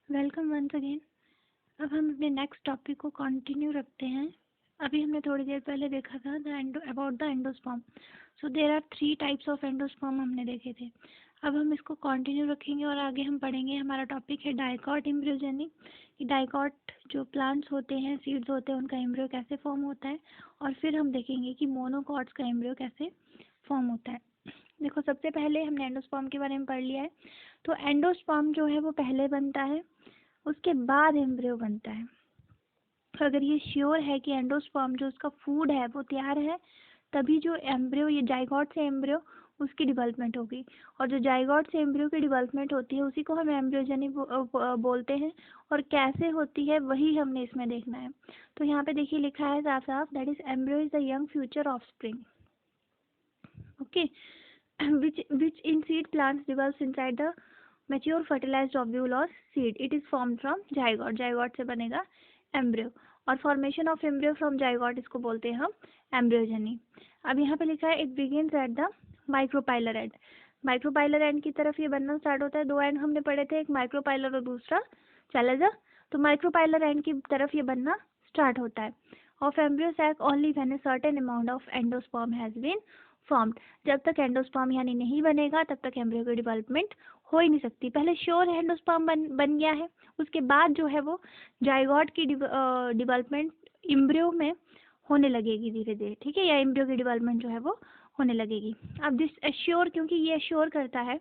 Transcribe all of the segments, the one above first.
Welcome once again. अब हम अपने नेक्स्ट टॉपिक को कंटिन्यू रखते हैं। अभी हमने थोड़ी देर पहले देखा था about the endosperm. So there are 3 types of endosperm हमने देखे थे। अब हम इसको कंटिन्यू रखेंगे और आगे हम पढ़ेंगे। हमारा टॉपिक है डाइकॉट एम्ब्रियोजेनी, कि डाइकॉट जो प्लांट्स होते हैं, सीड्स होते हैं, उनका एम्ब्रियो कैसे फॉर्म होता है। और फिर हम देखेंगे कि मोनोकॉट्स का एम्ब्रियो कैसे फॉर्म होता है। देखो, सबसे पहले हमने एंडोस्पर्म के बारे में पढ़ लिया है। तो एंडोस्पर्म जो है वो पहले बनता है, उसके बाद एम्ब्रियो बनता है। अगर ये श्योर है कि एंडोस्पर्म जो उसका फूड है वो तैयार है, तभी जो एम्ब्रियो, ये जाइगोट से एम्ब्रियो, उसकी डेवलपमेंट होगी। और जो जाइगोट से एम्ब्रियो की डेवलपमेंट होती है उसी को हम एम्ब्रियोजेनी बोलते हैं। और कैसे होती है वही हमने इसमें देखना है। तो यहाँ पे देखिए लिखा है साफ साफ, that is embryo is the young future of spring. Okay, which in seed plants develops inside the mature fertilized ovule or seed. It is formed from zygote. zygote से बनेगा embryo, और formation of embryo from zygote इसको बोलते हैं हम embryogeny. अब यहाँ पे लिखा है, it begins at the micropylar end. Micropylar and की तरफ ये बनना स्टार्ट होता है। 2 एंड हमने पढ़े थे, एक माइक्रोपाइलर और दूसरा चैलेंजर। तो माइक्रोपाइलर एंड की तरफ ये बनना स्टार्ट होता है। Of embryo sac only when a certain amount of endosperm has been formed. जब तक एंडोस्पर्म यानी नहीं बनेगा तब तक एम्ब्रियो की डेवलपमेंट हो ही नहीं सकती। पहले श्योर है एंडोस्पर्म बन गया है, उसके बाद जो है वो जाइगोट की डेवलपमेंट एम्ब्रियो में होने लगेगी धीरे धीरे, ठीक है, या एम्ब्रियो की डेवलपमेंट जो है वो होने लगेगी। अब दिस एश्योर, क्योंकि ये एश्योर करता है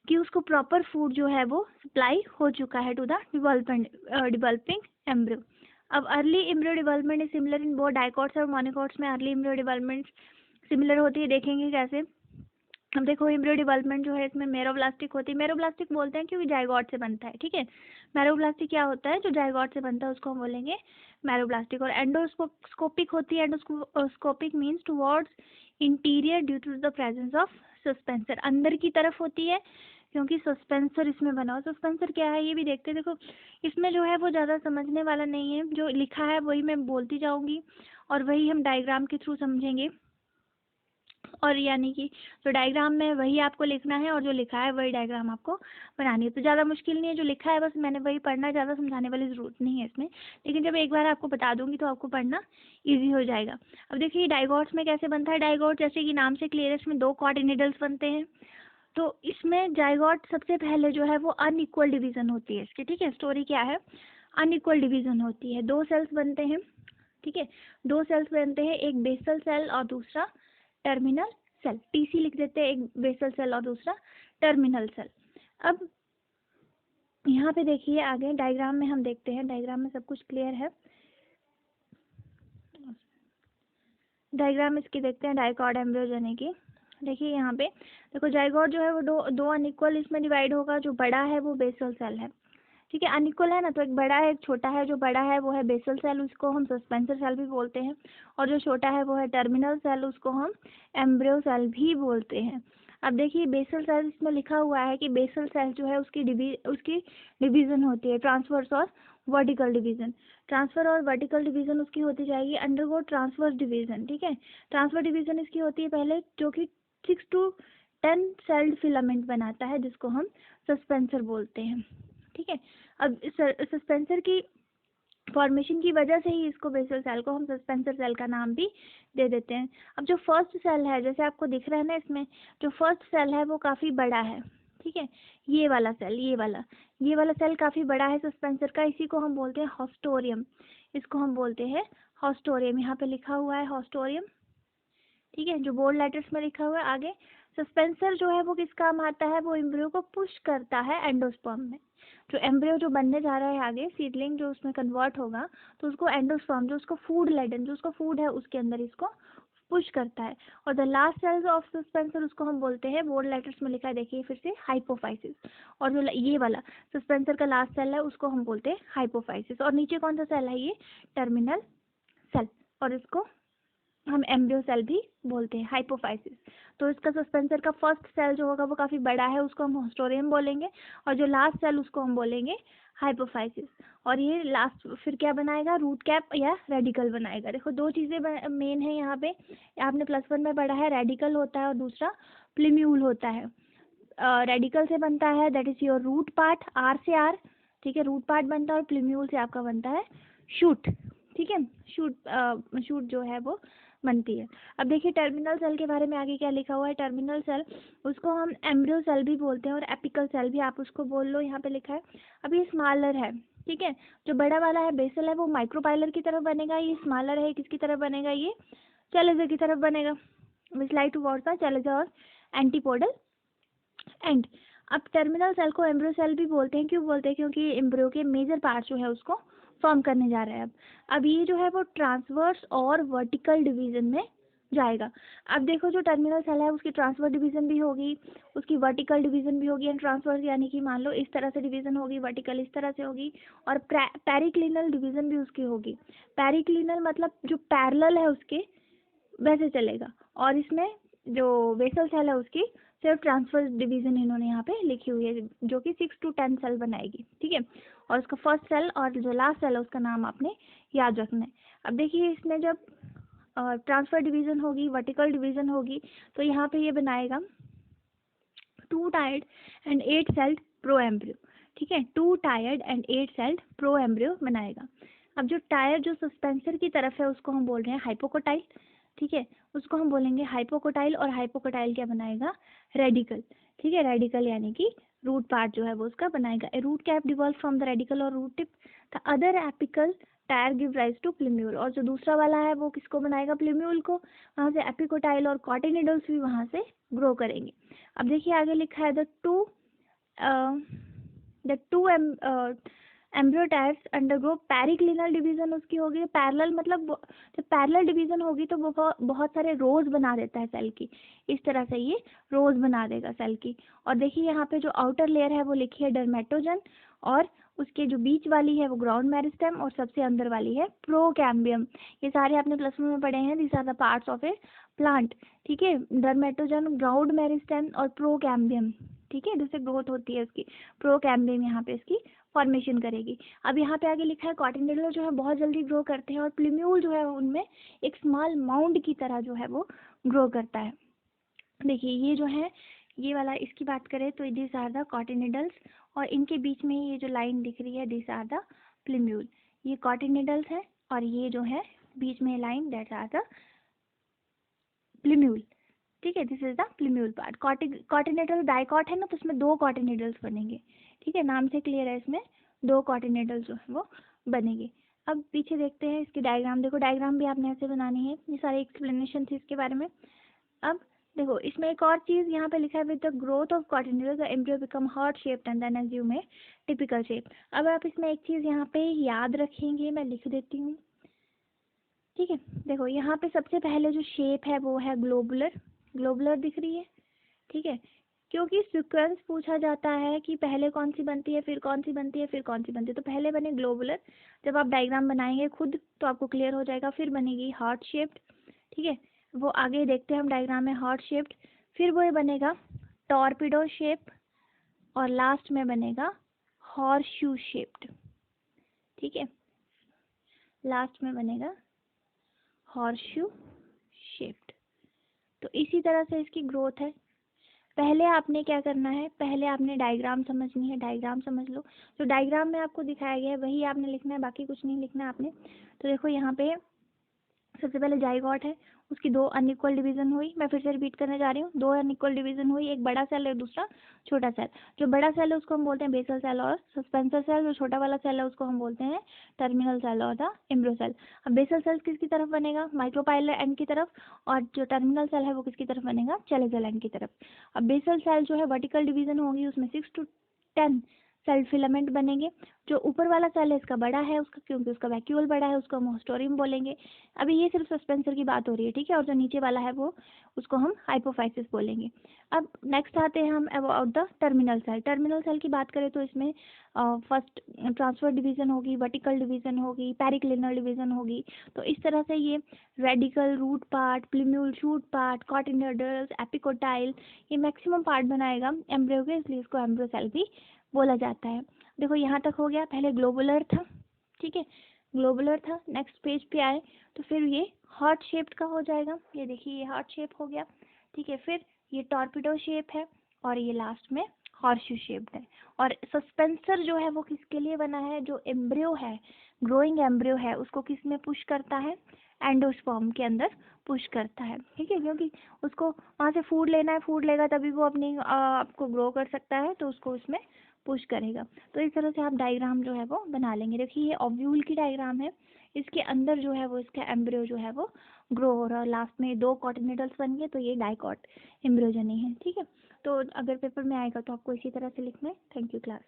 कि उसको प्रॉपर फूड जो है वो सप्लाई हो चुका है टू द डेवलपिंग एम्ब्रियो। अब early embryo development is similar in both dicots और मोनोकॉट्स में अर्ली एम्ब्रियो डेवलपमेंट सिमिलर होती है। देखेंगे कैसे। अब देखो, एम्ब्रियो डेवलपमेंट जो है इसमें मेरोब्लास्टिक होती है। मेरोब्लास्टिक बोलते हैं क्योंकि जाइगोट से बनता है, ठीक है। मेरोब्लास्टिक क्या होता है, जो जाइगोट से बनता है उसको हम बोलेंगे मेरोब्लास्टिक। और एंडोस्कोपिक होती है। Endoscopic means towards interior due to the presence of suspensor, अंदर की तरफ होती है क्योंकि सस्पेंसर इसमें बना हो। सस्पेंसर क्या है ये भी देखते हैं। देखो, इसमें जो है वो ज़्यादा समझने वाला नहीं है, जो लिखा है वही मैं बोलती जाऊंगी और वही हम डायग्राम के थ्रू समझेंगे। और यानी कि जो डायग्राम में वही आपको लिखना है और जो लिखा है वही डायग्राम आपको बनानी है। तो ज़्यादा मुश्किल नहीं है, जो लिखा है बस मैंने वही पढ़ना, ज़्यादा समझाने वाली ज़रूरत नहीं है इसमें। लेकिन जब एक बार आपको बता दूंगी तो आपको पढ़ना ईजी हो जाएगा। अब देखिए डाइगोट्स में कैसे बनता है। डाइगोट जैसे कि नाम से क्लियर है, इसमें 2 कॉर्डिनेडल्स बनते हैं। तो इसमें जाइगोट सबसे पहले जो है वो अनइक्वल डिवीज़न होती है इसकी, ठीक है। स्टोरी क्या है, अनइक्वल डिवीज़न होती है। 2 सेल्स बनते हैं, ठीक है। 2 सेल्स बनते हैं, एक बेसल सेल और दूसरा टर्मिनल सेल। टीसी लिख देते हैं, एक बेसल सेल और दूसरा टर्मिनल सेल। अब यहाँ पे देखिए आगे डायग्राम में हम देखते हैं, डायग्राम में सब कुछ क्लियर है। डायग्राम इसकी देखते हैं डाइकॉट एम्ब्रियोजेनी की। देखिए यहाँ पे देखो, जाइगोट जो है वो दो अनइक्वल इसमें डिवाइड होगा। जो बड़ा है वो बेसल सेल है, ठीक है। अनइक्वल है ना, तो एक बड़ा है एक छोटा है। जो बड़ा है वो है बेसल सेल, उसको हम सस्पेंसर सेल भी बोलते हैं। और जो छोटा है वो है टर्मिनल सेल, उसको हम एम्ब्रियो सेल भी बोलते हैं। अब देखिए बेसल सेल, इसमें लिखा हुआ है कि बेसल सेल जो है उसकी डिवीज़न होती है, ट्रांसवर्स और वर्टिकल डिवीज़न। ट्रांसफर और वर्टिकल डिवीज़न उसकी होती जाएगी अंडरगो ट्रांसवर्स डिवीज़न, ठीक है। ट्रांसफर डिवीज़न इसकी होती है पहले, जो कि 6 to 10 सेल्ड फिलामेंट बनाता है, जिसको हम सस्पेंसर बोलते हैं, ठीक है। अब सस्पेंसर की फॉर्मेशन की वजह से ही इसको बेसल सेल को हम सस्पेंसर सेल का नाम भी दे देते हैं। अब जो फर्स्ट सेल है, जैसे आपको दिख रहा है ना इसमें, जो फर्स्ट सेल है वो काफ़ी बड़ा है, ठीक है। ये वाला सेल, ये वाला सेल काफ़ी बड़ा है सस्पेंसर का। इसी को हम बोलते हैं हॉस्टोरियम, इसको हम बोलते हैं हॉस्टोरियम। यहाँ पे लिखा हुआ है हॉस्टोरियम, ठीक है, जो बोल्ड लेटर्स में लिखा हुआ है। आगे सस्पेंसर जो है वो किस काम आता है, वो एम्ब्रियो को पुश करता है एंडोस्पर्म में। जो एम्ब्रियो जो बनने जा रहा है आगे, सीडलिंग जो उसमें कन्वर्ट होगा, तो उसको एंडोस्पर्म, जो उसको फूड लेडन, जो उसका फूड है उसके अंदर इसको पुश करता है। और the last cells of suspensor, उसको हम बोलते हैं, बोल्ड लेटर्स में लिखा है देखिए फिर से, हाइपोफाइसिस। और जो ये वाला सस्पेंसर का लास्ट सेल है उसको हम बोलते हैं हाइपोफाइसिस। और नीचे कौन सा सेल है, ये टर्मिनल सेल, और इसको हम एम्ब्रियो सेल भी बोलते हैं, हाइपोफाइसिस। तो इसका सस्पेंसर का फर्स्ट सेल जो होगा वो काफ़ी बड़ा है, उसको हम हॉस्टोरियम बोलेंगे। और जो लास्ट सेल उसको हम बोलेंगे हाइपोफाइसिस। और ये लास्ट फिर क्या बनाएगा, रूट कैप या रेडिकल बनाएगा। देखो 2 चीज़ें मेन है यहाँ पे, आपने +1 में पढ़ा है, रेडिकल होता है और दूसरा प्लीम्यूल होता है। रेडिकल से बनता है, that is your root part, R से आर, ठीक है, रूट पार्ट बनता है और प्लूम्यूल से आपका बनता है शूट, ठीक है, शूट जो है वो बनती है। अब देखिए टर्मिनल सेल के बारे में आगे क्या लिखा हुआ है। टर्मिनल सेल, उसको हम एम्ब्रियो सेल भी बोलते हैं और एपिकल सेल भी आप उसको बोल लो, यहाँ पे लिखा है। अब ये स्मॉलर है, ठीक है, जो बड़ा वाला है बेसल है वो माइक्रोपाइलर की तरफ बनेगा, ये स्मॉलर है किसकी तरफ बनेगा, ये चैलेंजर की तरफ बनेगा, स्लाइड टुवर्ड्स द चैलेंजर और एंटीपोडल एंड। अब टर्मिनल सेल को एम्ब्रियो सेल भी बोलते हैं, क्यों बोलते हैं, क्योंकि एम्ब्रियो के मेजर पार्ट जो है उसको फॉर्म करने जा रहा है। अब ये जो है वो ट्रांसवर्स और वर्टिकल डिवीजन में जाएगा। अब देखो जो टर्मिनल सेल है उसकी ट्रांसवर्स डिवीजन भी होगी, उसकी वर्टिकल डिवीजन भी होगी, एंड ट्रांसवर्स यानी कि मान लो इस तरह से डिवीजन होगी, वर्टिकल इस तरह से होगी, और पेरिक्लिनल डिवीजन भी उसकी होगी। पेरिक्लिनल मतलब जो पैरेलल है उसके वैसे चलेगा, और इसमें जो बेसल सेल है उसकी सिर्फ ट्रांसफर डिवीजन इन्होंने यहाँ पे लिखी हुई है, जो कि 6 to 10 सेल बनाएगी, ठीक है। और उसका फर्स्ट सेल और जो लास्ट सेल है उसका नाम आपने याद रखना है। अब देखिए इसमें जब ट्रांसफर डिवीजन होगी, वर्टिकल डिवीजन होगी, तो यहाँ पे ये बनाएगा 2 tired and 8 sailed pro embryo, ठीक है, 2 tired and 8 sailed pro embryo बनाएगा। अब जो टायर जो सस्पेंसर की तरफ है उसको हम बोल रहे हैं हाइपोकोटाइल, ठीक है, उसको हम बोलेंगे हाइपोकोटाइल, और हाइपोकोटाइल क्या बनाएगा, रेडिकल, ठीक है, रेडिकल यानी कि रूट पार्ट जो है वो उसका बनाएगा। A root cap devolve from the radicle और root tip, the other apical tier give rise to plumule, और जो दूसरा वाला है वो किसको बनाएगा, प्लूम्यूल को, वहाँ से एपिकोटाइल और कॉटिनिडल्स भी वहाँ से ग्रो करेंगे। अब देखिए आगे लिखा है the two embryo tyres undergo periclinal division, उसकी होगी पैरेलल, मतलब जब पैरेलल डिवीजन होगी तो वो बहुत सारे रोज बना देता है सेल की, इस तरह से ये रोज बना देगा सेल की। और देखिए यहाँ पे जो आउटर लेयर है वो लिखी है डर्मेटोजन, और उसके जो बीच वाली है वो ग्राउंड मेरिस्टेम, और सबसे अंदर वाली है प्रोकैम्बियम। ये सारे आपने प्लस वन में पढ़े हैं, these are the parts of a plant, ठीक है, डर्मेटोजन, ग्राउंड मेरिस्टेम और प्रोकैम्बियम, ठीक है, जिससे ग्रोथ होती है उसकी, प्रोकैम्बियम यहाँ पे इसकी फॉर्मेशन करेगी। अब यहाँ पे आगे लिखा है कॉटिनिडल जो है बहुत जल्दी ग्रो करते हैं, और प्लूम्यूल जो है उनमें एक स्मॉल माउंड की तरह जो है वो ग्रो करता है। देखिए ये जो है ये वाला, इसकी बात करें तो दिस आर द कॉटिनिडल्स, और इनके बीच में ये जो लाइन दिख रही है दिस आर द प्लूम्यूल, ये कॉटिनिडल्स है, और ये जो है बीच में line that are the plumule, ठीक है, this is the plumule part. Cotyledon dicot है ना, तो उसमें 2 कॉटिनिडल्स बनेंगे, ठीक है, नाम से क्लियर है, इसमें 2 कॉटिनिडल्स जो है वो बनेंगे। अब पीछे देखते हैं इसकी डायग्राम, देखो डायग्राम भी आपने ऐसे बनानी है, ये सारी एक्सप्लेनेशन थी इसके बारे में। अब देखो इसमें एक और चीज़ यहाँ पे लिखा है, with the growth of cotyledon the embryo become heart shaped and then assume a typical shape. अब आप इसमें एक चीज़ यहाँ पे याद रखेंगे, मैं लिख देती हूँ, ठीक है। देखो यहाँ पे सबसे पहले जो शेप है वो है ग्लोबुलर, ग्लोबुलर दिख रही है, ठीक है, क्योंकि सीक्वेंस पूछा जाता है कि पहले कौन सी बनती है, फिर कौन सी बनती है, फिर कौन सी बनती है, तो पहले बने ग्लोबुलर, जब आप डायग्राम बनाएंगे खुद तो आपको क्लियर हो जाएगा, फिर बनेगी हार्ट शेप्ड, ठीक है, वो आगे देखते हैं हम डायग्राम में हार्ट शेप्ड, फिर वो बनेगा टॉर्पिडो शेप, और लास्ट में बनेगा हॉर्सशू शेप्ड, ठीक है, लास्ट में बनेगा हॉर्सशू शेप्ड। तो इसी तरह से इसकी ग्रोथ है। पहले आपने क्या करना है, पहले आपने डायग्राम समझनी है, डायग्राम समझ लो, जो डायग्राम में आपको दिखाया गया है वही आपने लिखना है, बाकी कुछ नहीं लिखना है आपने। तो देखो यहाँ पे सबसे पहले जाइगोट है, उसकी 2 अनइक्वल डिवीजन हुई, मैं फिर से रिपीट करने जा रही हूँ, 2 अनइक्वल डिवीजन हुई, एक बड़ा सेल है दूसरा छोटा सेल। जो बड़ा सेल है उसको हम बोलते हैं बेसल सेल और सस्पेंसर सेल, जो छोटा वाला सेल है उसको हम बोलते हैं टर्मिनल सेल और द एम्ब्रियो सेल। अब बेसल सेल किसकी तरफ बनेगा, माइक्रोपाइलर एंड की तरफ, और जो टर्मिनल सेल है वो किसकी तरफ बनेगा, चैलेंजर एंड की तरफ। अब बेसल सेल जो है वर्टिकल डिवीजन होगी, उसमें 6 to 10 सेल फिलामेंट बनेंगे। जो ऊपर वाला सेल है इसका बड़ा है, उसका क्योंकि उसका वैक्यूल बड़ा है, उसको हम ऑस्टोरियम बोलेंगे। अभी ये सिर्फ सस्पेंसर की बात हो रही है, ठीक है, और जो नीचे वाला है वो उसको हम हाइपोफाइसिस बोलेंगे। अब नेक्स्ट आते हैं हम about the terminal cell. Terminal cell की बात करें तो इसमें फर्स्ट ट्रांसफर डिवीजन होगी, वर्टिकल डिवीजन होगी, पेरिक्लिनल डिवीजन होगी। तो इस तरह से ये radicle, root part, plumule, shoot part, cotyledons, epicotyl, ये मैक्सिमम पार्ट बनाएगा एम्ब्रियो के, इसलिए इसको एम्ब्रियो सेल भी बोला जाता है। देखो यहाँ तक हो गया, पहले ग्लोबुलर था, ठीक है, ग्लोबुलर था, नेक्स्ट पेज पे आए तो फिर ये हार्ट शेप्ड का हो जाएगा, ये देखिए ये हार्ट शेप हो गया, ठीक है, फिर ये टॉर्पिडो शेप है, और ये लास्ट में हॉर्सशू शेप्ड है। और सस्पेंसर जो है वो किसके लिए बना है, जो एम्ब्रियो है, ग्रोइंग एम्ब्रियो है, उसको किस में पुश करता है, एंडोस्पर्म के अंदर पुश करता है, ठीक है, क्योंकि उसको वहाँ से फूड लेना है, फूड लेगा तभी वो अपनी आपको ग्रो कर सकता है, तो उसको उसमें पुश करेगा। तो इस तरह से आप डायग्राम जो है वो बना लेंगे। देखिए ये ओव्यूल की डायग्राम है, इसके अंदर जो है वो इसका एम्ब्रियो जो है वो ग्रो हो रहा है, लास्ट में 2 कॉटिनेडल्स बन गए, तो ये डाइकॉट एम्ब्रियोजनी है, ठीक है। तो अगर पेपर में आएगा तो आपको इसी तरह से लिखना है। Thank you class.